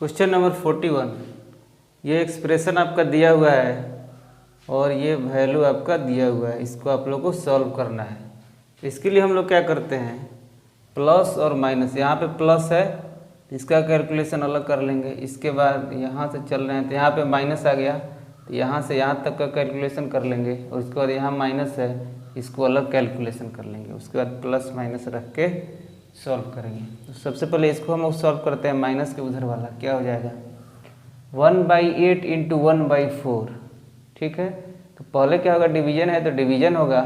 Question number 41। ये expression आपका दिया हुआ है और ये वैल्यू आपका दिया हुआ है, इसको आप लोग को सॉल्व करना है। इसके लिए हम लोग क्या करते हैं, प्लस और माइनस, यहाँ पे प्लस है तो इसका कैलकुलेशन अलग कर लेंगे। इसके बाद यहाँ से चल रहे हैं तो यहाँ पे माइनस आ गया तो यहाँ से यहाँ तक का कैलकुलेशन कर लेंगे, और उसके बाद यहाँ माइनस है, इसको अलग कैलकुलेशन कर लेंगे। उसके बाद प्लस माइनस रख के सॉल्व करेंगे। तो सबसे पहले इसको हम लोग सॉल्व करते हैं। माइनस के उधर वाला क्या हो जाएगा, 1/8 इंटू 1/4। ठीक है, तो पहले क्या होगा, डिवीजन है तो डिवीजन होगा,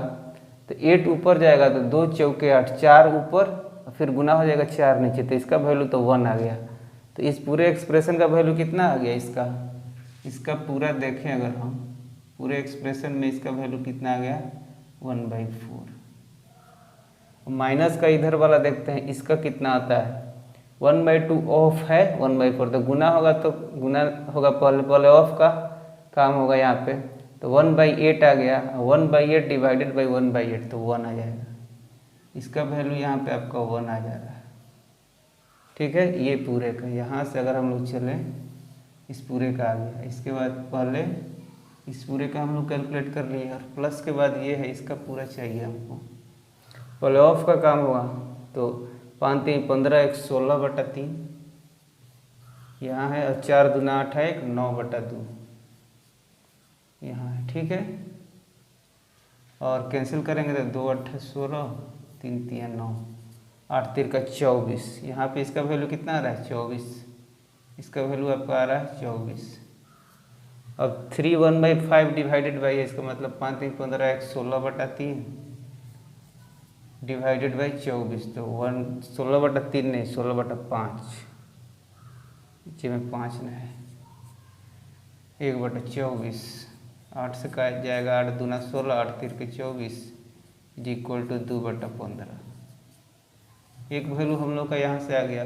तो 8 ऊपर जाएगा तो 2 चौके 8, 4 ऊपर, फिर गुना हो जाएगा 4 नीचे, तो इसका वैल्यू तो 1 आ गया। तो इस पूरे एक्सप्रेशन का वैल्यू कितना आ गया, इसका पूरा देखें अगर हम पूरे एक्सप्रेशन में इसका वैल्यू कितना आ गया, 1/4। माइनस का इधर वाला देखते हैं, इसका कितना आता है, 1/2 ऑफ है 1/4, तो गुना होगा तो गुना होगा, पहले ऑफ का काम होगा यहाँ पे, तो 1/8 आ गया। 1/8 डिवाइडेड बाई 1/8 तो 1 आ जाएगा। इसका वैल्यू यहाँ पे आपका 1 आ जा रहा है। ठीक है, ये पूरे का, यहाँ से अगर हम लोग चलें इस पूरे का आ गया। इसके बाद पहले इस पूरे का हम लोग कैलकुलेट कर लिए, और प्लस के बाद ये है, इसका पूरा चाहिए हमको। पहले ऑफ का काम हुआ तो 5 3 15 1 16/3 यहाँ है, और 4 दूना 8 है 1 9/2 यहाँ है। ठीक है, और कैंसिल करेंगे तो 2 8 16, 3 3 9, 8 3 का 24। यहाँ पे इसका वैल्यू कितना आ रहा है, 24। इसका वैल्यू आपका आ रहा है 24। अब 3 1/5 डिवाइडेड बाई, इसका मतलब 5 3 15 1 16/3 डिवाइडेड बाई 24, तो 16/3 नहीं 16/5, नीचे में 5 न है, 1/24। 8 से काट जाएगा, 8 दूना 16, 8 3 के 24 इज इक्वल टू 2/15। एक वैल्यू हम लोग का यहाँ से आ गया।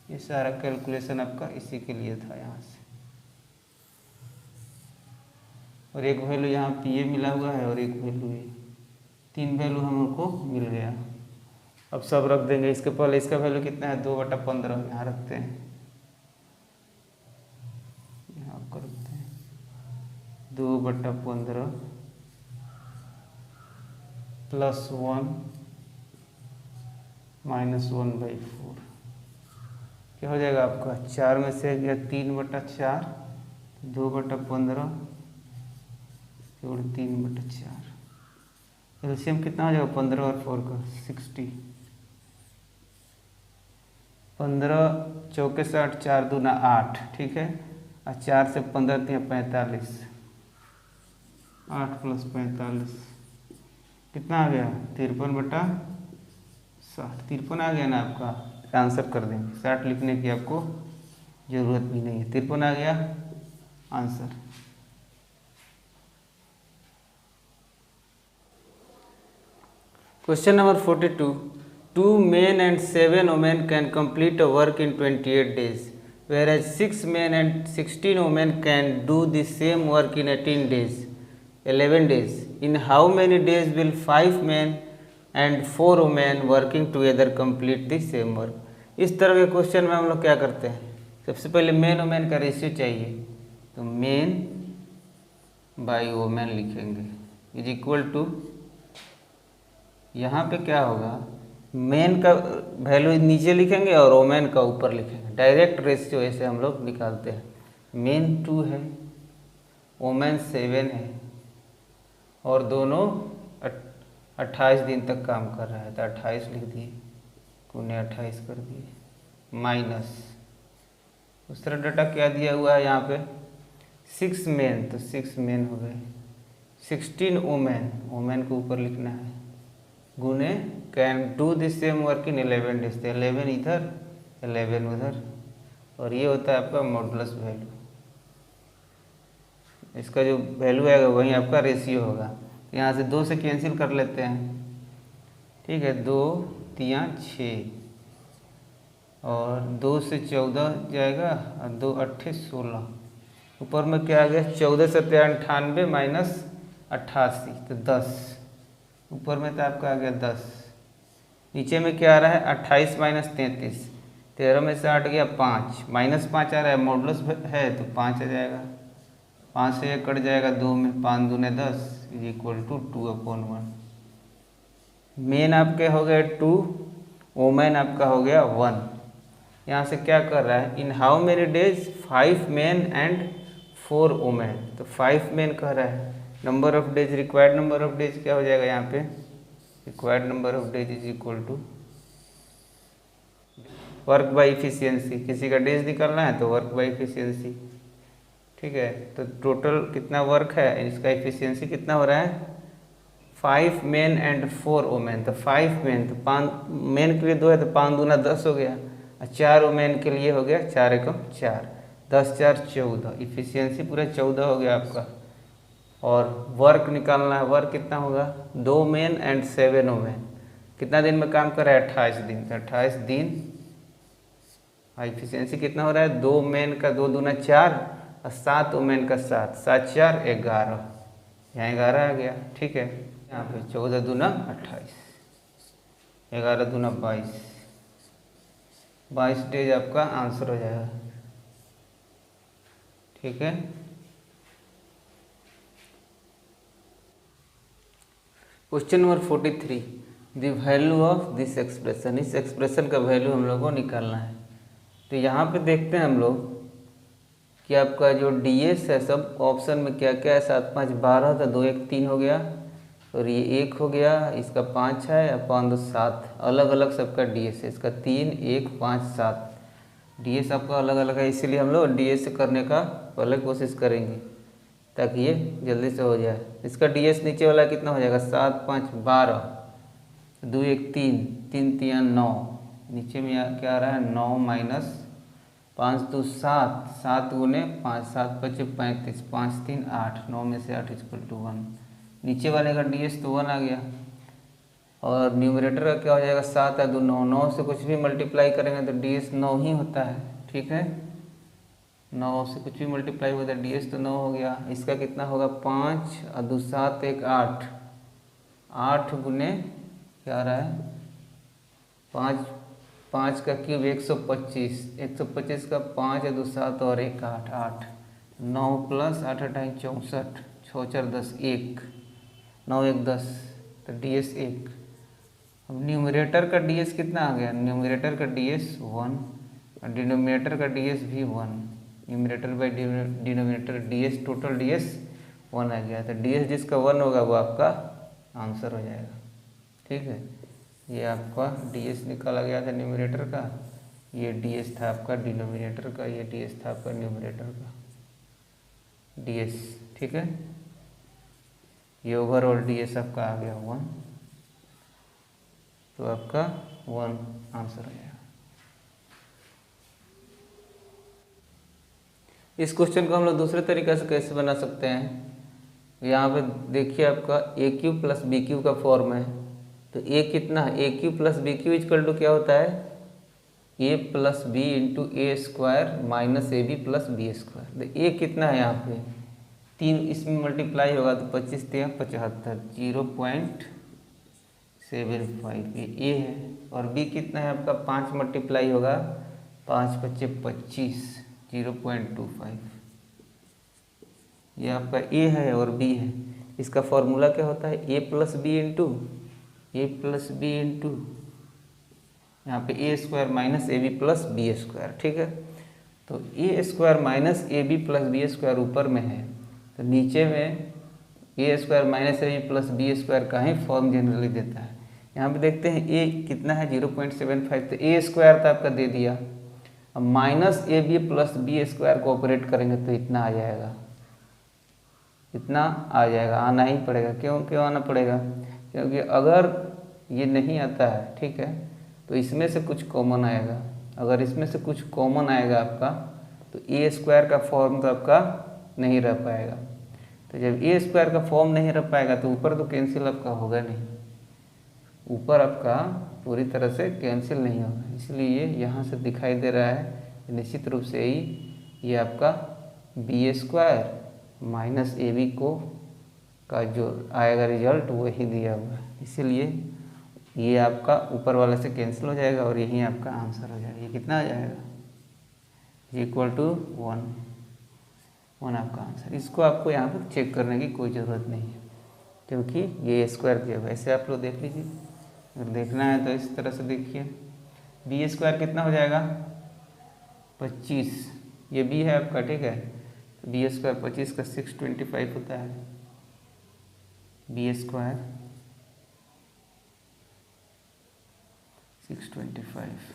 ये सारा कैलकुलेशन आपका इसी के लिए था यहाँ से, और एक वैल्यू यहाँ पे ये मिला हुआ है, और एक वैल्यू ये, 3 वैल्यू हम लोग को मिल गया। अब सब रख देंगे। इसके पहले इसका वैल्यू कितना है, 2/15 यहाँ रखते हैं, यहाँ कर रखते हैं 2/15 प्लस 1 माइनस 1/4 क्या हो जाएगा आपका, 4 में से गया 3/4, 2/15 जोड़ 3/4, एलसीएम कितना हो जाएगा, 15 और 4 का 60। 15 चौके 60, 4 दूना 8। ठीक है, और 4 से 15 3 45, 8 प्लस 45 कितना आ गया, 53/60। 53 आ गया ना आपका, आंसर कर देंगे। 60 लिखने की आपको जरूरत भी नहीं है, 53 आ गया answer. Question number 42. 2 men and 7 women can complete a work in 28 days, whereas 6 men and 16 women can do the same work in 18 days, 11 days. In how many days will 5 men and 4 women working together complete the same work? इस तरह के question में हम लोग क्या करते हैं, सबसे पहले मेन वोमेन का रेशियो चाहिए, तो मेन बाई वोमेन लिखेंगे इज इक्वल टू, यहाँ पे क्या होगा, मेन का वैल्यू नीचे लिखेंगे और वोमेन का ऊपर लिखेंगे। डायरेक्ट रेशियो ऐसे हम लोग निकालते हैं। मेन 2 है, वोमेन 7 है, और दोनों 28 दिन तक काम कर रहा है, तो 28 लिख दिए, कुने 28 कर दिए, माइनस दूसरा डाटा क्या दिया हुआ है यहाँ पे, 6 मेन, तो 6 मेन हो गए, 16 वोमेन, वोमेन को ऊपर लिखना है, गुने can do the same work in 11 days, 11 इधर 11 उधर, और ये होता है आपका मॉडुलस वैल्यू। इसका जो वैल्यू आएगा वही आपका रेशियो होगा। यहाँ से 2 से कैंसिल कर लेते हैं। ठीक है, 2 3 6, और 2 से 14 जाएगा, और 2 8 16, ऊपर में क्या आ गया, 14 से 98 माइनस 88, तो 10, ऊपर में तो आपका आ गया 10, नीचे में क्या आ रहा है 28 माइनस 33, 13 में से 8 गया 5, -5 आ रहा है, मॉडुलस है तो 5 आ जाएगा। 5 से 1 कट जाएगा 2 में, 5 दूने 10 = 2/1। मेन आपके हो गए 2, वोमेन आपका हो गया 1। यहाँ से क्या कर रहा है, in how many days 5 main and 4 women, तो 5 मेन कह रहा है। Number of days, required number of days क्या हो जाएगा यहाँ पे, required number of days = work by efficiency. किसी का डेज निकालना है तो वर्क बाई इफिशियंसी, ठीक है। तो टोटल कितना वर्क है, इसका इफिशियंसी कितना हो रहा है, 5 मेन एंड 4 वोमेन। तो 5 मेन, तो 5 मेन के लिए 2 है तो 5 दूना 10 हो गया, और 4 वोमेन के लिए हो गया 4 एकम 4, 10 4 14, इफिशियंसी पूरा 14 हो गया आपका। और वर्क निकालना है, वर्क कितना होगा, 2 मेन एंड 7 वोमेन। कितना दिन में काम कर रहा है, 28 दिन। तो 28 दिन, इफिशियंसी कितना हो रहा है, 2 मेन का 2 दूना 4 और 7 वोमेन का 7, 7 4 11, यहाँ 11 आ गया, ठीक है। यहाँ पे 14 दूना 28, 11 दूना 22, 22 डेज आपका आंसर हो जाएगा, ठीक है। Question number 43, the value of this expression. इस एक्सप्रेशन का वैल्यू हम लोग को निकालना है। तो यहाँ पे देखते हैं हम लोग कि आपका जो ds है, सब ऑप्शन में क्या क्या है, 7 5 12, तो 2 1 3 हो गया, और ये 1 हो गया, इसका 5 है, अपन 2 7, अलग अलग सबका ds है। इसका 3 1 5 7 ds आपका अलग अलग है, इसीलिए हम लोग ds से करने का पहले कोशिश करेंगे ताकि ये जल्दी से हो जाए। इसका ds नीचे वाला कितना हो जाएगा, 7 5 12, 2 1 3, 3 3 9, नीचे में क्या आ रहा है 9 माइनस 5 2 7, 7 गुने 5, 7 5 35, 5 3 8, 9 में से 8 = 1। नीचे वाले का ds तो 1 आ गया, और न्यूमरेटर का क्या हो जाएगा, 7 2 9, 9 से कुछ भी मल्टीप्लाई करेंगे तो ds 9 ही होता है, ठीक है। 9 से कुछ भी मल्टीप्लाई होता है, ds तो 9 हो गया। इसका कितना होगा, 5 और 2 7 1 8, 8 गुने क्या आ रहा है 5, 5 का क्यूब 125, 125 का 5 2 7 और 1 8, 8 9 प्लस 8 8 64, 6 4 10 1, 9 1 10, तो ds 1। अब न्यूमरेटर का ds कितना आ गया, न्यूमरेटर का ds 1 और डिनोमिनेटर का ds भी 1। Numerator by denominator ds, total ds 1 आ गया। तो ds जिसका 1 होगा वो आपका आंसर हो जाएगा, ठीक है। ये आपका ds निकाला गया था न्यूमरेटर का, ये ds था आपका डिनोमिनेटर का, ये ds था आपका न्यूमरेटर का ds, ठीक है। ये ओवरऑल ds आपका आ गया 1, तो आपका 1 आंसर हो जाएगा। इस क्वेश्चन को हम लोग दूसरे तरीके से कैसे बना सकते हैं, यहाँ पे देखिए आपका a³ + b³ का फॉर्म है। तो a कितना है, a³ + b³ = क्या होता है, a + b × a² - ab + b²। तो a कितना है यहाँ पे 3, इसमें मल्टीप्लाई होगा तो 25 3 75, 0.75, ये a है। और b कितना है आपका 5 मल्टीप्लाई होगा, 5 5 25, 0.25, ये आपका a है और b है। इसका फॉर्मूला क्या होता है, a + b × यहाँ पे a² - ab + b², ठीक है। तो a² - ab + b² ऊपर में है, तो नीचे में a² - ab + b² का ही फॉर्म जनरली देता है। यहाँ पे देखते हैं a कितना है 0.75, तो a² तो आपका दे दिया, अब -ab + b² को ऑपरेट करेंगे तो इतना आ जाएगा, इतना आ जाएगा, आना ही पड़ेगा। क्यों आना पड़ेगा, क्योंकि अगर ये नहीं आता है, ठीक है, तो इसमें से कुछ कॉमन आएगा। अगर इसमें से कुछ कॉमन आएगा आपका तो a² का फॉर्म तो आपका नहीं रह पाएगा। तो जब a² का फॉर्म नहीं रह पाएगा तो ऊपर तो कैंसिल आपका होगा नहीं, ऊपर आपका पूरी तरह से कैंसिल नहीं होगा, इसलिए यहाँ से दिखाई दे रहा है निश्चित रूप से ही ये आपका b² - ab को का जो आएगा रिजल्ट वही दिया हुआ है, इसीलिए ये आपका ऊपर वाले से कैंसिल हो जाएगा और यही आपका आंसर हो जाएगा। ये कितना आ जाएगा इक्वल टू 1 आपका आंसर। इसको आपको यहाँ पर चेक करने की कोई ज़रूरत नहीं है क्योंकि ये स्क्वायर दिया हुआ है। ऐसे आप लोग देख लीजिए, अगर देखना है तो इस तरह से देखिए। बी स्क्वायर कितना हो जाएगा 25, ये बी है आपका, ठीक है। तो बी स्क्वायर 25 का 625 होता है। B square 625,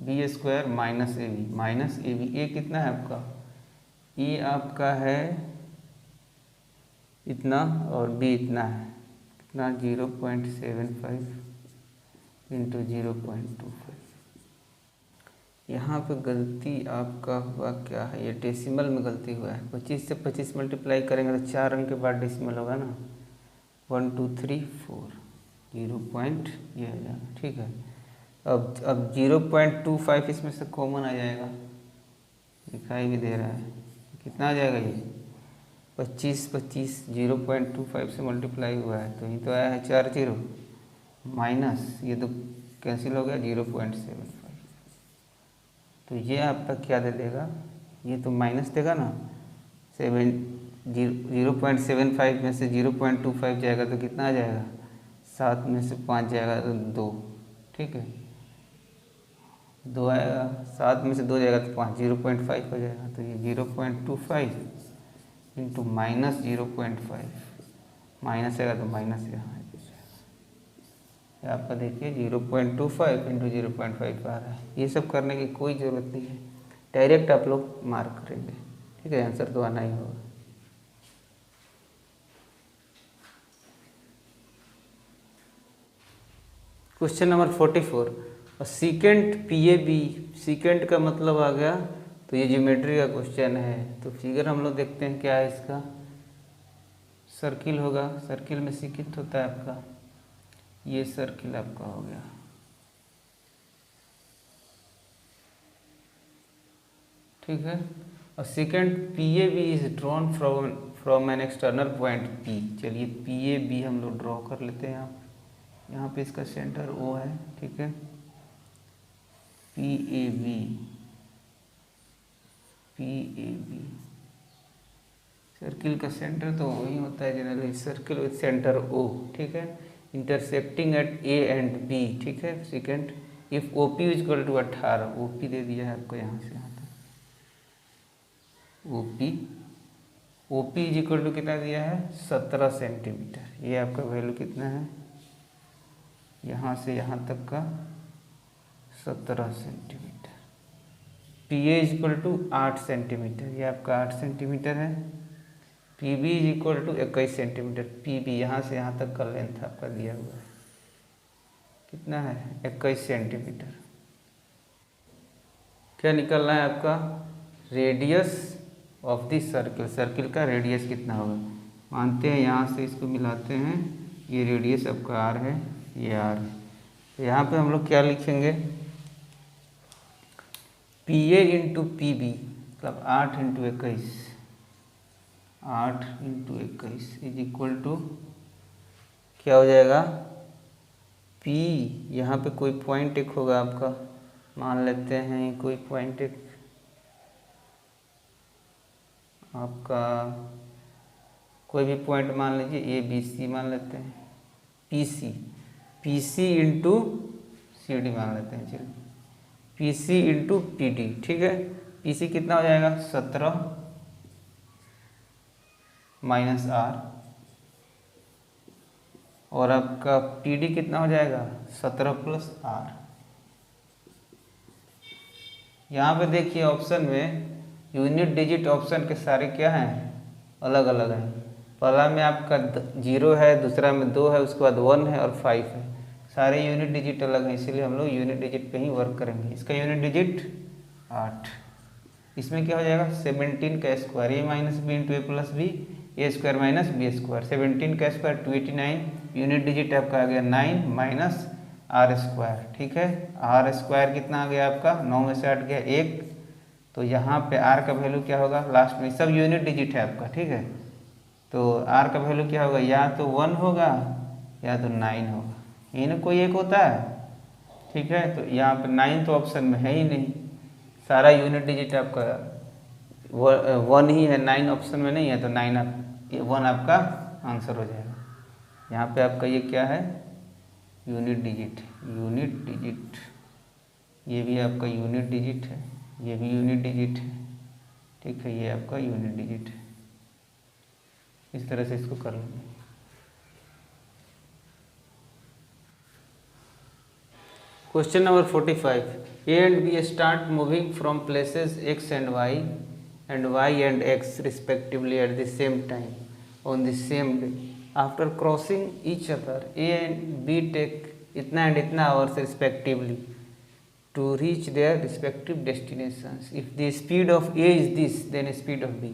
B square minus A B, A कितना है आपका, ए आपका है इतना और बी इतना है, कितना 0.75 इंटू 0.25। यहाँ पे गलती आपका हुआ क्या है, ये डेसिमल में गलती हुआ है। 25 से 25 मल्टीप्लाई करेंगे तो 4 अंक के बाद डेसिमल होगा ना, 1 2 3 4 0 पॉइंट ये हो जाएगा, ठीक है। अब 0.25 इसमें से कॉमन आ जाएगा, दिखाई भी दे रहा है, कितना आ जाएगा ये 25 0.25 से मल्टीप्लाई हुआ है तो ये तो आया है 4 0 माइनस, ये तो कैंसिल हो गया 0.75, तो ये आपका क्या दे देगा, ये तो माइनस देगा ना, 0.75 में से 0.25 जाएगा तो कितना आ जाएगा, 7 में से 5 जाएगा तो 2, ठीक है, 2 आएगा, 7 में से 2 जाएगा तो 5, 0.5 हो जाएगा। तो ये 0.25 इंटू माइनस 0.5, माइनस आएगा तो माइनस यहाँ है, आपका देखिए 0.25 इंटू 0.5 आ रहा है। ये सब करने की कोई ज़रूरत नहीं है, डायरेक्ट आप लोग मार्क करेंगे, ठीक है, आंसर तो आना ही होगा। Question number 44, secant PAB, secant का मतलब आ गया, तो ये ज्योमेट्री का क्वेश्चन है। तो फिगर हम लोग देखते हैं क्या है इसका, सर्किल होगा, सर्किल में सीकेंट होता है आपका, ये सर्किल आपका हो गया, ठीक है। और second PAB is drawn from an external point P। चलिए PAB हम लोग ड्रॉ कर लेते हैं, यहाँ पे इसका सेंटर O है, ठीक है। PAB सर्किल का सेंटर तो वही होता है generally, circle with center O, ठीक है, intersecting at A and B, ठीक है। Second if OP is equal to 18, OP दे दिया है आपको यहाँ से यहाँ तक, OP इज इक्वल टू कितना दिया है 17 सेंटीमीटर। ये आपका वैल्यू कितना है, यहाँ से यहाँ तक का 17 centimeter. PA is equal to 8 centimeter, ये आपका 8 सेंटीमीटर है। PB is equal to 21 centimeter, PB यहाँ से यहाँ तक का लेंथ आपका दिया हुआ है, कितना है 21 सेंटीमीटर। क्या निकलना है आपका, radius of the circle, circle का रेडियस कितना होगा। मानते हैं यहाँ से इसको मिलाते हैं, ये रेडियस आपका R है, ये R है, तो यहाँ पे हम लोग क्या लिखेंगे, PA इंटू PB मतलब 8 into 21, 8 into 21 is equal to क्या हो जाएगा, P यहाँ पे कोई पॉइंट एक होगा आपका, मान लेते हैं कोई पॉइंट एक आपका, कोई भी पॉइंट मान लीजिए ABC मान लेते हैं, PC इंटू CD मान लेते हैं, चलिए PC इंटू PD, ठीक है। PC कितना हो जाएगा 17 माइनस R, और आपका PD कितना हो जाएगा 17 प्लस R। यहाँ पे देखिए ऑप्शन में यूनिट डिजिट ऑप्शन के सारे क्या हैं, अलग अलग हैं। पहला में आपका 0 है, दूसरा में 2 है, उसके बाद 1 है और 5 है, सारे यूनिट डिजिट अलग हैं, इसीलिए हम लोग यूनिट डिजिट पे ही वर्क करेंगे। इसका यूनिट डिजिट 8, इसमें क्या हो जाएगा 17 का स्क्वायर, ए माइनस बी इंटू ए प्लस बी, ए स्क्वायर माइनस बी स्क्वायर, 17 का स्क्वायर 289, यूनिट डिजिट आपका आ गया 9 माइनस R स्क्वायर, ठीक है। R स्क्वायर कितना आ गया आपका, 9 में से 8 गया 1, तो यहाँ पे R का वैल्यू क्या होगा, लास्ट में सब यूनिट डिजिट है आपका, ठीक है। तो R का वैल्यू क्या होगा, या तो 1 होगा या तो 9 होगा, इन कोई एक होता है, ठीक है। तो यहाँ पे 9 तो ऑप्शन में है ही नहीं, सारा यूनिट डिजिट आपका 1 ही है, 9 ऑप्शन में नहीं है, तो 1 आपका आंसर हो जाएगा। यहाँ पे आपका ये क्या है, यूनिट डिजिट, ये भी आपका यूनिट डिजिट है, ये भी यूनिट डिजिट है, ठीक है, ये आपका यूनिट डिजिट है। इस तरह से इसको कर लेंगे। Question number 45, A and B start moving from places X and Y and X respectively at the same time on the same day. After crossing each other, A and B take इतना and इतना hours respectively to reach their respective destinations. If the speed of A is this, then speed of B.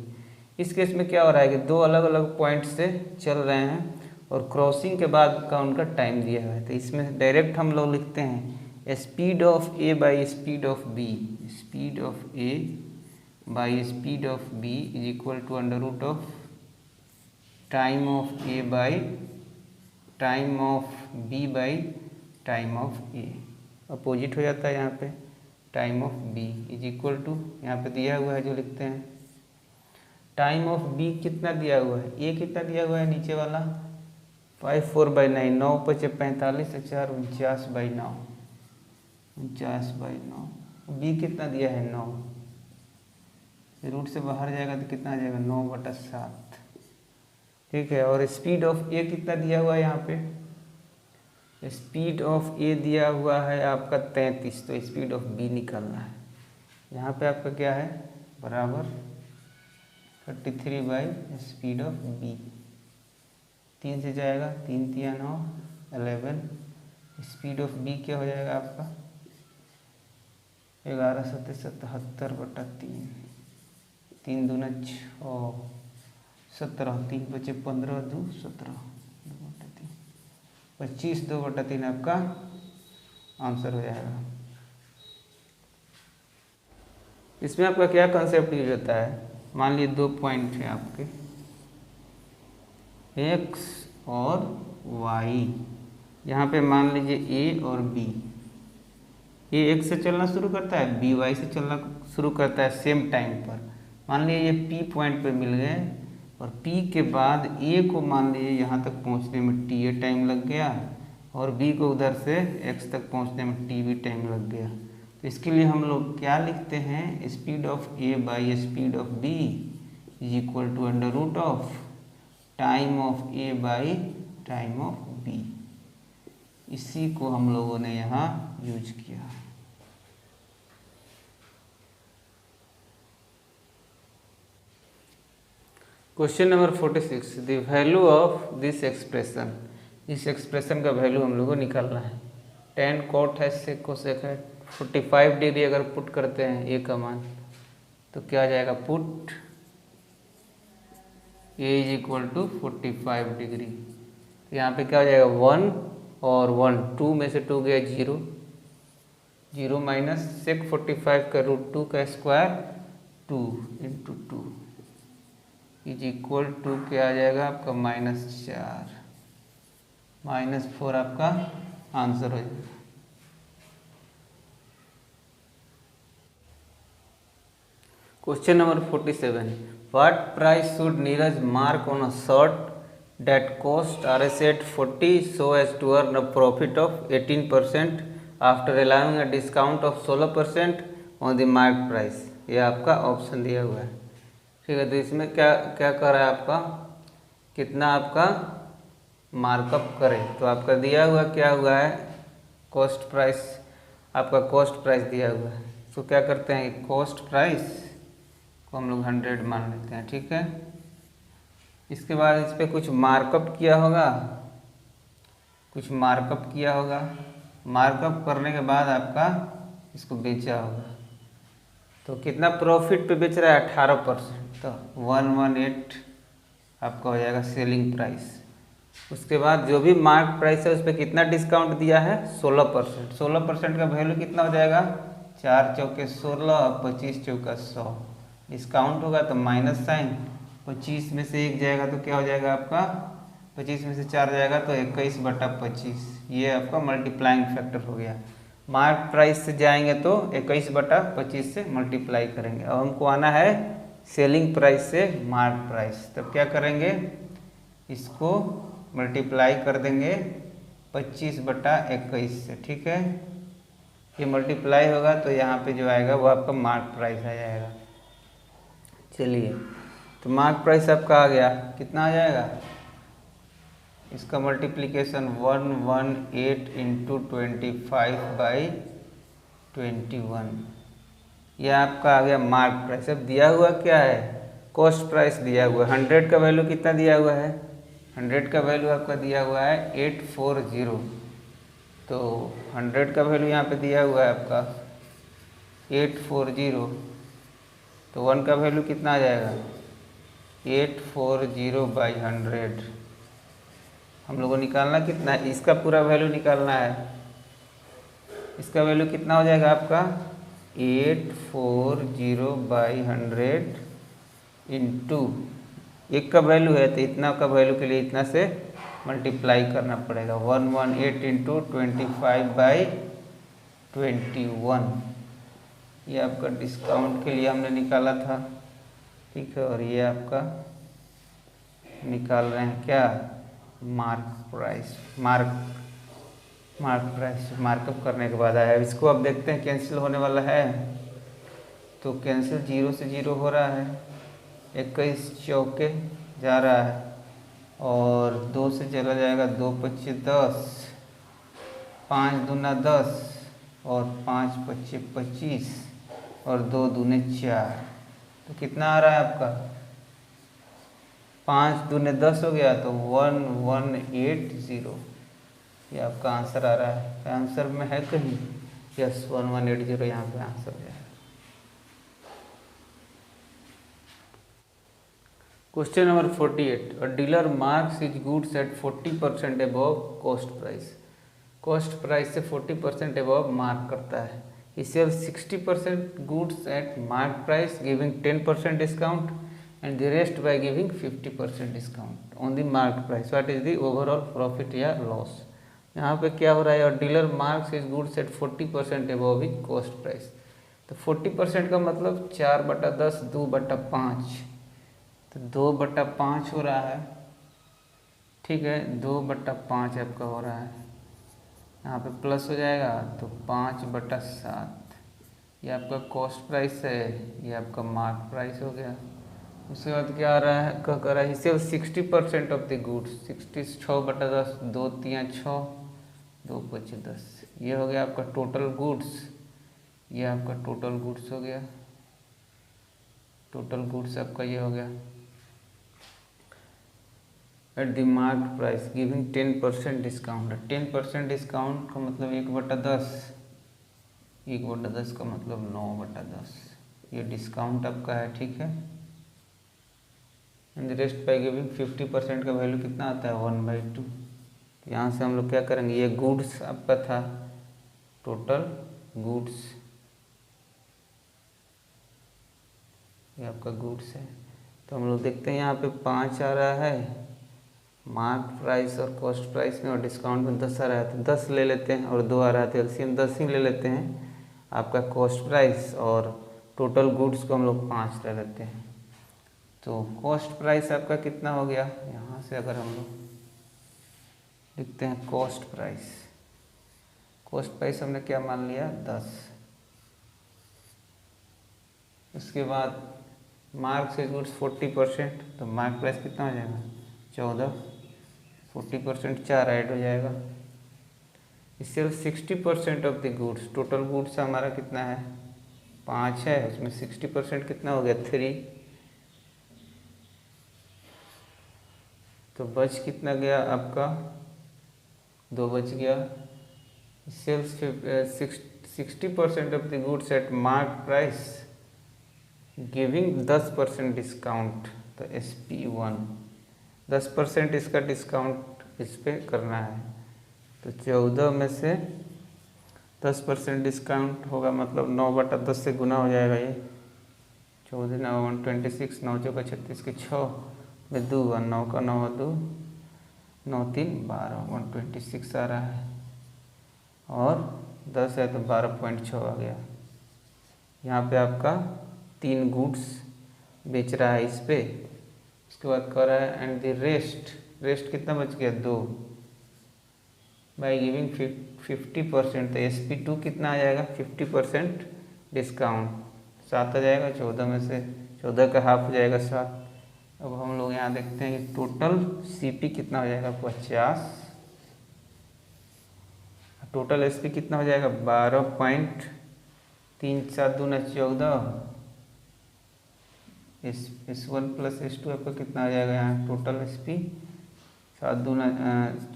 इस case में क्या हो रहा है कि दो अलग अलग पॉइंट से चल रहे हैं और क्रॉसिंग के बाद का उनका टाइम दिया हुआ है। तो इसमें डायरेक्ट हम लोग लिखते हैं speed of a by speed of b, speed of a by speed of b is equal to under root of time of a by time of b by time of a. Opposite हो जाता है यहाँ पे, time of b is equal to, यहाँ पे दिया हुआ है जो लिखते हैं, टाइम ऑफ बी कितना दिया हुआ है, ए कितना दिया हुआ है नीचे वाला 5/4/9, 9 × 5 = 45, 4 × 49/9, 49/9। बी कितना दिया है 9, रूट से बाहर जाएगा तो कितना आ जाएगा 9/7, ठीक है। और स्पीड ऑफ ए कितना दिया हुआ है यहाँ पे, स्पीड ऑफ ए दिया हुआ है आपका 33, तो स्पीड ऑफ बी निकालना है। यहाँ पे आपका क्या है बराबर 33 स्पीड ऑफ बी, 3 से जाएगा 3 × 3 = 9, 11। स्पीड ऑफ बी क्या हो जाएगा आपका 11 × 7 = 77/3, 3 दूना 6, 17, 3 बचे 15, 2 17, 2/3, 25, 2/3 आपका आंसर हो जाएगा। इसमें आपका क्या कंसेप्ट यूज होता है, मान लीजिए 2 पॉइंट है आपके x और y, यहाँ पे मान लीजिए a और b, a x से चलना शुरू करता है, b y से चलना शुरू करता है सेम टाइम पर। मान लीजिए ये p पॉइंट पे मिल गए और p के बाद a को मान लीजिए यहाँ तक पहुँचने में t टाइम लग गया और b को उधर से x तक पहुँचने में t भी टाइम लग गया। तो इसके लिए हम लोग क्या लिखते हैं, speed of a by speed of b is equal to under root of time of a by time of b। इसी को हम लोगों ने यहाँ यूज किया। Question number 46, the value of this expression, इस एक्सप्रेशन का वैल्यू हम लोगों को निकालना है। tan cot है, sec cosec है, 45 डिग्री अगर पुट करते हैं ए का मान तो क्या आ जाएगा, put a is equal to 45 degree. तो यहाँ पे क्या हो जाएगा 1 और 1, 2 में से 2 गया 0, 0 माइनस sec 45 का √2 का स्क्वायर 2 × 2 इज इक्वल टू क्या आ जाएगा आपका -4, -4 आपका आंसर हो जाएगा। Question number 47, what price should Neeraj mark on a shirt that cost Rs at 40 so as to earn a profit of 18% after allowing a discount of 16% on the marked price। ये आपका option दिया हुआ है, ठीक है। तो इसमें क्या क्या कर रहा है आपका, कितना आपका मार्कअप करे। तो आपका दिया हुआ क्या हुआ है, कॉस्ट प्राइस, आपका कॉस्ट प्राइस दिया हुआ है। तो क्या करते हैं, कॉस्ट प्राइस को हम लोग 100 मान लेते हैं, ठीक है। इसके बाद इस पर कुछ मार्कअप किया होगा, कुछ मार्कअप किया होगा, मार्कअप करने के बाद आपका इसको बेचा होगा। तो कितना प्रॉफिट पे बेच रहा है 18%, तो 118 आपका हो जाएगा सेलिंग प्राइस। उसके बाद जो भी मार्क प्राइस है उस पर कितना डिस्काउंट दिया है 16%, 16% का वैल्यू कितना हो जाएगा 4 चौके 16 और 25 चौका 100, डिस्काउंट होगा तो माइनस साइन, 25 में से 1 जाएगा तो क्या हो जाएगा आपका 25 में से 4 जाएगा तो 21/25, ये आपका मल्टीप्लाइंग फैक्टर हो गया। मार्क प्राइस से जाएंगे तो 21/25 से मल्टीप्लाई करेंगे। अब हमको आना है सेलिंग प्राइस से मार्क प्राइस, तब क्या करेंगे, इसको मल्टीप्लाई कर देंगे 25/21 से, ठीक है। ये मल्टीप्लाई होगा तो यहाँ पे जो आएगा वो आपका मार्क प्राइस आ जाएगा। चलिए, तो मार्क प्राइस आपका आ गया, कितना आ जाएगा, इसका मल्टीप्लिकेशन 118 इंटू 25/21, यह आपका आ गया मार्क प्राइस। अब दिया हुआ क्या है, कॉस्ट प्राइस दिया हुआ है। 100 का वैल्यू कितना दिया हुआ है, 100 का वैल्यू आपका दिया हुआ है 840, तो 100 का वैल्यू यहाँ पे दिया हुआ है आपका 840, तो 1 का वैल्यू कितना आ जाएगा, 840/100। हम लोगों को निकालना कितना है, इसका पूरा वैल्यू निकालना है। इसका वैल्यू कितना हो जाएगा आपका 840/100 इंटू, एक का वैल्यू है तो इतना का वैल्यू के लिए इतना से मल्टीप्लाई करना पड़ेगा, 118 इंटू 25/21, ये आपका डिस्काउंट के लिए हमने निकाला था, ठीक है। और ये आपका निकाल रहे हैं क्या, mark price, mark price markup करने के बाद आया। इसको अब देखते हैं कैंसिल होने वाला है, तो कैंसिल 0 से 0 हो रहा है, 21 चौके जा रहा है, और 2 से चला जाएगा 2 25 10, 5 दूना 10, और 5 25 25, और 2 दूने 4, तो कितना आ रहा है आपका, 5 दूने 10 हो गया तो 1180, ये आपका आंसर आ रहा है। आंसर में है कहीं, यस 1180 यहाँ पे आंसर है। Question number 48, a dealer marks his goods at 40% above cost price. Cost price से 40% अबव मार्क करता है। He sells 60% goods at mark price giving 10% discount and the rest by giving 50% discount on the mark price. What is the overall profit या loss? यहाँ पे क्या हो रहा है, और dealer marks his goods at 40% above his cost price. तो 40% का मतलब 4/10 2/5, तो 2/5 हो रहा है, ठीक है, 2/5 आपका हो रहा है। यहाँ पे प्लस हो जाएगा तो 5/7, ये आपका कॉस्ट प्राइस है, ये आपका मार्क प्राइस हो गया। उसके बाद क्या आ रहा है, क्या कर रहा है, इसे 60% ऑफ द गुड्स, 60 6/10, 2 3 6, 2 5 10, ये हो गया आपका टोटल गुड्स, ये आपका टोटल गुड्स हो गया, टोटल गुड्स आपका ये हो गया at the mark price giving 10% discount. 10% discount का मतलब 1/10, 1/10 का मतलब 9/10, ये डिस्काउंट आपका है, ठीक है। And the rest by giving 50% का वैल्यू कितना आता है 1/2। यहाँ से हम लोग क्या करेंगे, ये गुड्स आपका था, टोटल गुड्स, ये आपका गुड्स है। तो हम लोग देखते हैं यहाँ पे 5 आ रहा है मार्क प्राइस और कॉस्ट प्राइस में, और डिस्काउंट में 10 आ रहा है, तो 10 ले लेते हैं, और 2 आ रहा है तो एलसीएम 10 ही ले लेते हैं आपका कॉस्ट प्राइस, और टोटल गुड्स को हम लोग 5 ले लेते हैं। तो कॉस्ट प्राइस आपका कितना हो गया, यहाँ से अगर हम लोग लिखते हैं कॉस्ट प्राइस, कॉस्ट प्राइस हमने क्या मान लिया 10। उसके बाद मार्क से गुड्स 40%, तो मार्क प्राइस कितना हो जाएगा 14, 40% 4 ऐड हो जाएगा। इससे 60% of the goods, total goods हमारा कितना है 5 है, उसमें 60% कितना हो गया 3, तो बच कितना गया आपका 2 बच गया। Sells 60% of the goods at mark price giving 10% discount, तो SP1 10% इसका डिस्काउंट इस पर करना है, तो 14 में से 10% डिस्काउंट होगा, मतलब 9/10 से गुना हो जाएगा, ये 14 9 1 26, 9 4 36 के 6 में 2 9 का 9 2 9 3 12 126 आ रहा है, और 10 है तो 12.6 आ गया। यहाँ पे आपका 3 गुड्स बेच रहा है इस पे। उसके बाद कह रहा है एंड द रेस्ट कितना बच गया 2 बाई गिविंग 50%। तो SP2 कितना आ जाएगा 50% डिस्काउंट 7 आ जाएगा, 14 में से 14 का हाफ हो जाएगा 7। अब हम लोग यहाँ देखते हैं कि टोटल CP कितना हो जाएगा 50, टोटल SP कितना हो जाएगा 12.3 7 दूना 14, S1 प्लस S2 आपका कितना आ जाएगा यहाँ टोटल SP 7 दूना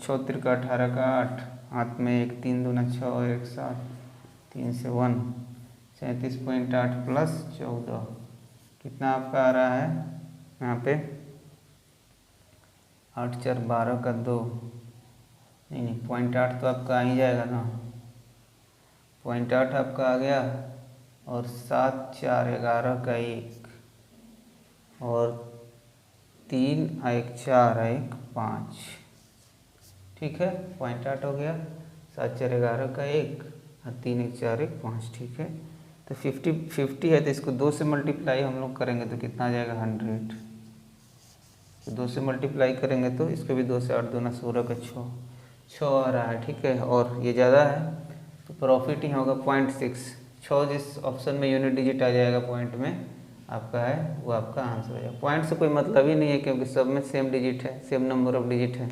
6 तिरका 18 का 8, हाथ में 1 3 दूना 6 और 1 7, 3 से 1 37.8 प्लस 14 कितना आपका आ रहा है यहाँ पे 8 4 12 का 2, नहीं 0.8 तो आपका आ ही जाएगा ना, 0.8 आपका आ गया, और 7 4 11 का 1, और 3 1 4 1 5, ठीक है 0.8 हो गया, 7 4 11 का 1 और 3 1 4 1 5, ठीक है। तो 50 है तो इसको 2 से मल्टीप्लाई हम लोग करेंगे तो कितना आ जाएगा 100, तो 2 से मल्टीप्लाई करेंगे तो इसको भी 2 से 8 दूना 16 का 6 आ रहा है, ठीक है। और ये ज़्यादा है तो प्रॉफिट ही होगा 0.6, 6 जिस ऑप्शन में यूनिट डिजिट आ जाएगा पॉइंट में आपका है वो आपका आंसर हो जाएगा। पॉइंट से कोई मतलब ही नहीं है क्योंकि सब में सेम डिजिट है, सेम नंबर ऑफ डिजिट है,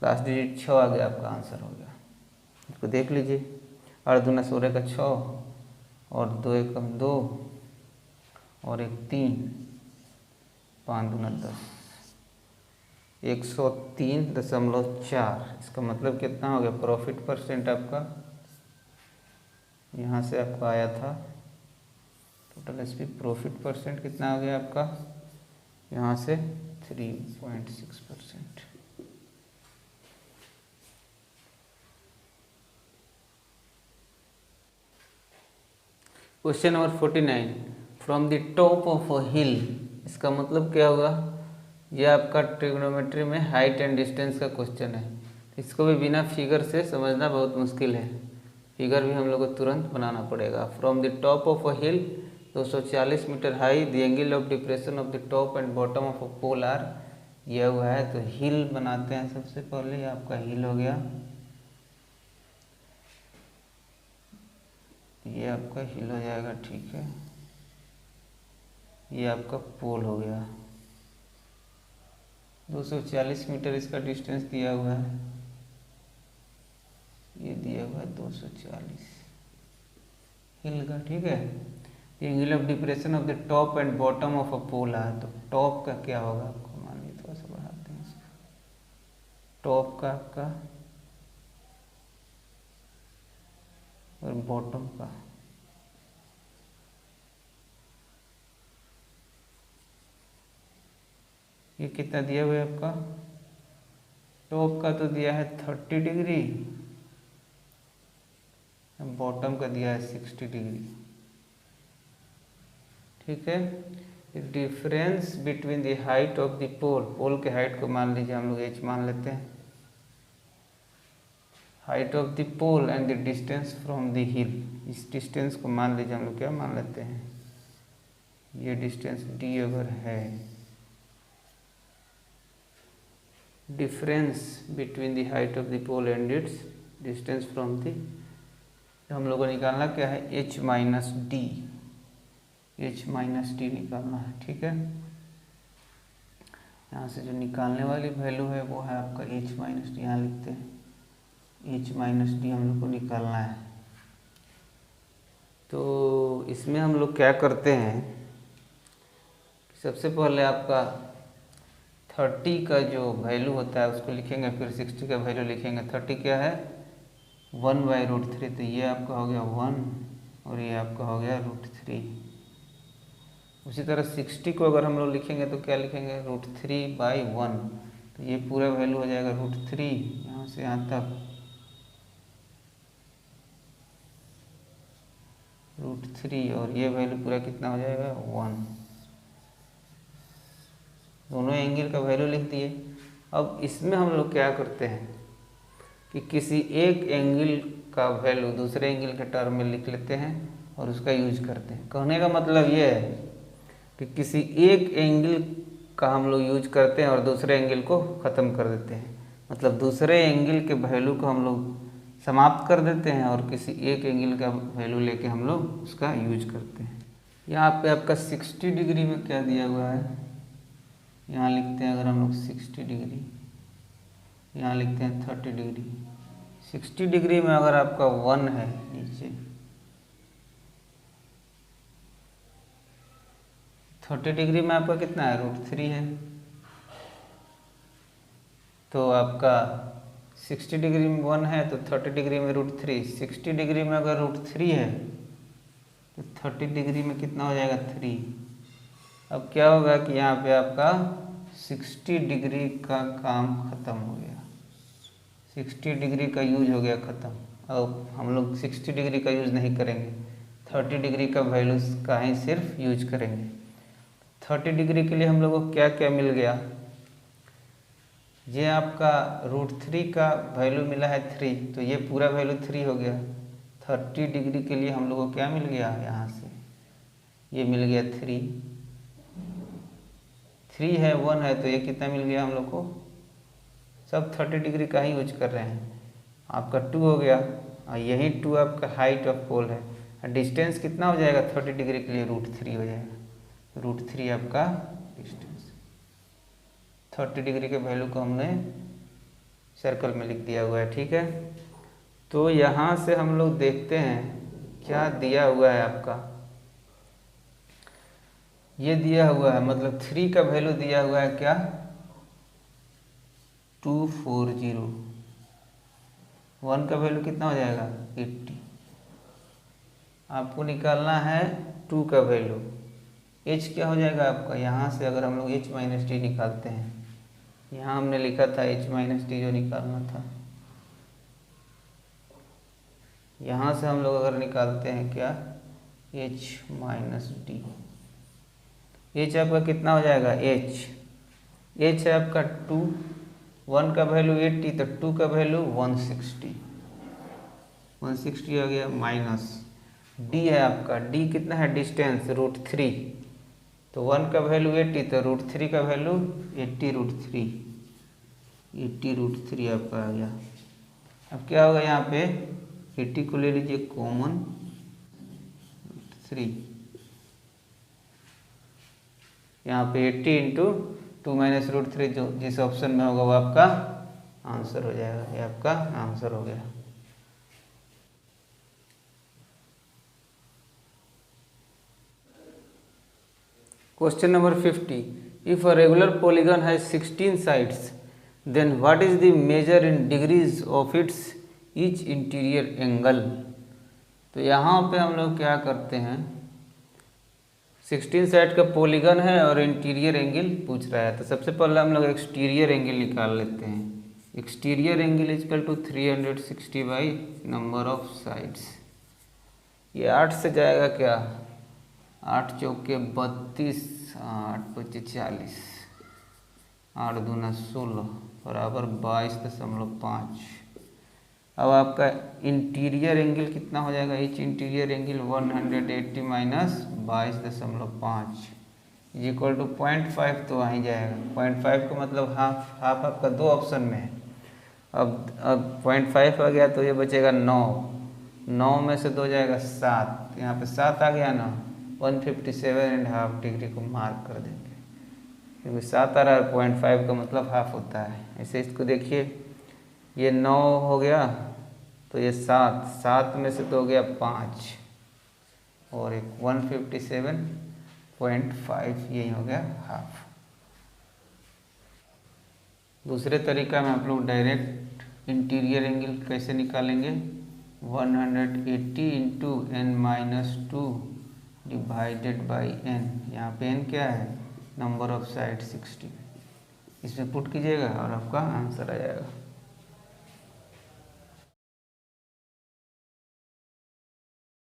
लास्ट डिजिट 6 आ गया आपका आंसर हो गया। इसको देख लीजिए 8 दूना 16 का 6 और 2 1 2 और 1 3, 5 दूना 10, 103.4। इसका मतलब कितना हो गया प्रॉफिट परसेंट आपका, यहाँ से आपका आया था टोटल SP प्रॉफिट परसेंट कितना हो गया आपका यहाँ से 3.6%। Question number 49, from the top of a hill, इसका मतलब क्या होगा, ये आपका ट्रिग्नोमेट्री में हाइट एंड डिस्टेंस का क्वेश्चन है। इसको भी बिना फिगर से समझना बहुत मुश्किल है, फिगर भी हम लोग को तुरंत बनाना पड़ेगा। From the top of a hill 240 meter high, the angle of depression of the top and bottom of a pole are दिया हुआ है। तो हिल बनाते हैं सबसे पहले, आपका हिल हो गया, ये आपका हिल हो जाएगा, ठीक है। ये आपका पोल हो गया, 240 मीटर इसका डिस्टेंस दिया हुआ है, ये दिया हुआ है 240 हिल का, ठीक है। Angle of depression of the top and bottom of a pole है, तो टॉप का क्या होगा आपको मान लीजिए, थोड़ा सा बढ़ाते हैं इसको, टॉप का आपका और बॉटम का, ये कितना दिया हुआ है आपका, टॉप का तो दिया है 30 डिग्री, बॉटम का दिया है 60 डिग्री, ठीक है। Difference between the height of the pole, pole के हाइट को मान लीजिए हम लोग h मान लेते हैं, height of the pole and the distance from the hill, इस डिस्टेंस को मान लीजिए हम लोग क्या मान लेते हैं, ये डिस्टेंस d अगर है, difference between the height of the pole and its distance from the, हम लोग को निकालना क्या है h minus D, h minus D निकालना है, ठीक है। यहाँ से जो निकालने वाली वैल्यू है वो है आपका h माइनस डी, यहाँ लिखते हैं h माइनस डी हम लोग को निकालना है। तो इसमें हम लोग क्या करते हैं, सबसे पहले आपका 30 का जो वैल्यू होता है उसको लिखेंगे, फिर 60 का वैल्यू लिखेंगे। 30 क्या है 1/√3, तो ये आपका हो गया 1 और ये आपका हो गया √3। उसी तरह 60 को अगर हम लोग लिखेंगे तो क्या लिखेंगे √3/1, तो ये पूरा वैल्यू हो जाएगा √3, यहाँ से यहाँ तक √3, और ये वैल्यू पूरा कितना हो जाएगा 1। दोनों एंगल का वैल्यू लिख दिए, अब इसमें हम लोग क्या करते हैं कि किसी एक एंगल का वैल्यू दूसरे एंगल के टर्म में लिख लेते हैं और उसका यूज करते हैं। कहने का मतलब ये है कि किसी एक एंगल का हम लोग यूज करते हैं और दूसरे एंगल को ख़त्म कर देते हैं। मतलब दूसरे एंगल के वैल्यू को हम लोग समाप्त कर देते हैं और किसी एक एंगल का वैल्यू लेके हम लोग उसका यूज करते हैं। यहाँ पे आपका 60 डिग्री में क्या दिया हुआ है, यहाँ लिखते हैं अगर हम लोग 60 डिग्री, यहाँ लिखते हैं 30 डिग्री। 60 डिग्री में अगर आपका 1 है नीचे, 30 डिग्री में आपका कितना है, √3 है। तो आपका 60 डिग्री में 1 है तो 30 डिग्री में √3। 60 डिग्री में अगर √3 है तो 30 डिग्री में कितना हो जाएगा, 3। अब क्या होगा कि यहाँ पे आपका 60 डिग्री का काम ख़त्म हो गया, 60 डिग्री का यूज हो गया ख़त्म। अब हम लोग 60 डिग्री का यूज़ नहीं करेंगे, 30 डिग्री का वैल्यूज का ही सिर्फ यूज करेंगे। 30 डिग्री के लिए हम लोग को क्या क्या मिल गया, ये आपका √3 का वैल्यू मिला है 3, तो ये पूरा वैल्यू 3 हो गया। 30 डिग्री के लिए हम लोग को क्या मिल गया, यहाँ से ये मिल गया 3 है, 1 है, तो ये कितना मिल गया हम लोग को, सब 30 डिग्री का ही यूज कर रहे हैं। आपका 2 हो गया और यही 2 आपका हाइट ऑफ पोल है। डिस्टेंस कितना हो जाएगा 30 डिग्री के लिए, √3 हो जाएगा। √3 आपका डिस्टेंस। 30 डिग्री के वैल्यू को हमने सर्कल में लिख दिया हुआ है, ठीक है। तो यहाँ से हम लोग देखते हैं क्या दिया हुआ है आपका, ये दिया हुआ है, मतलब 3 का वैल्यू दिया हुआ है क्या, 240। 1 का वैल्यू कितना हो जाएगा, 80। आपको निकालना है 2 का वैल्यू। h क्या हो जाएगा आपका, यहाँ से अगर हम लोग h-d निकालते हैं, यहाँ हमने लिखा था h-d जो निकालना था, यहाँ से हम लोग अगर निकालते हैं क्या, h-d, h आपका कितना हो जाएगा, h है आपका 2, 1 का वैल्यू 80 तो 2 का वैल्यू 160 आ गया, माइनस d है आपका, d कितना है, डिस्टेंस √3, तो 1 का वैल्यू 80 तो √3 का वैल्यू 80 √3 आपका आ गया। अब क्या होगा, यहाँ पे 80 को ले लीजिए कॉमन, 3, यहाँ पे 80 इंटू 2 माइनस √3 जो जिस ऑप्शन में होगा वो आपका आंसर हो जाएगा, ये आपका आंसर हो गया। Question number 50, if a regular polygon has 16 sides then what is the measure in degrees of its each interior angle. तो यहाँ पे हम लोग क्या करते हैं, 16 साइड का पॉलीगन है और इंटीरियर एंगल पूछ रहा है, तो सबसे पहले हम लोग एक्सटीरियर एंगल निकाल लेते हैं। Exterior angle equal to 360 by number of sides. ये 8 से जाएगा क्या, 8 चौके 32, 8 पच्चीस 40, 8 दूना 16 बराबर 22.5। अब आपका इंटीरियर एंगल कितना हो जाएगा, each interior angle 180 minus 22.5 is equal to 0.5, तो वहीं जाएगा। 0.5 का मतलब हाफ, हाफ आपका 2 ऑप्शन में है। अब 0.5 आ गया तो ये बचेगा 9 में से 2 जाएगा 7, यहाँ पे 7 आ गया ना, 157.5 डिग्री को मार्क कर देंगे, क्योंकि 7 आ रहा है, 0.5 का मतलब हाफ होता है। ऐसे इसको देखिए, ये 9 हो गया तो ये 7 में से 2 हो गया 5 और एक 157.5, यही हो गया हाफ। दूसरे तरीका में आप लोग डायरेक्ट इंटीरियर एंगल कैसे निकालेंगे, 180 into n-2 divided by n, यहाँ पे n क्या है, नंबर ऑफ साइड 60, इसमें पुट कीजिएगा और आपका आंसर आ जाएगा।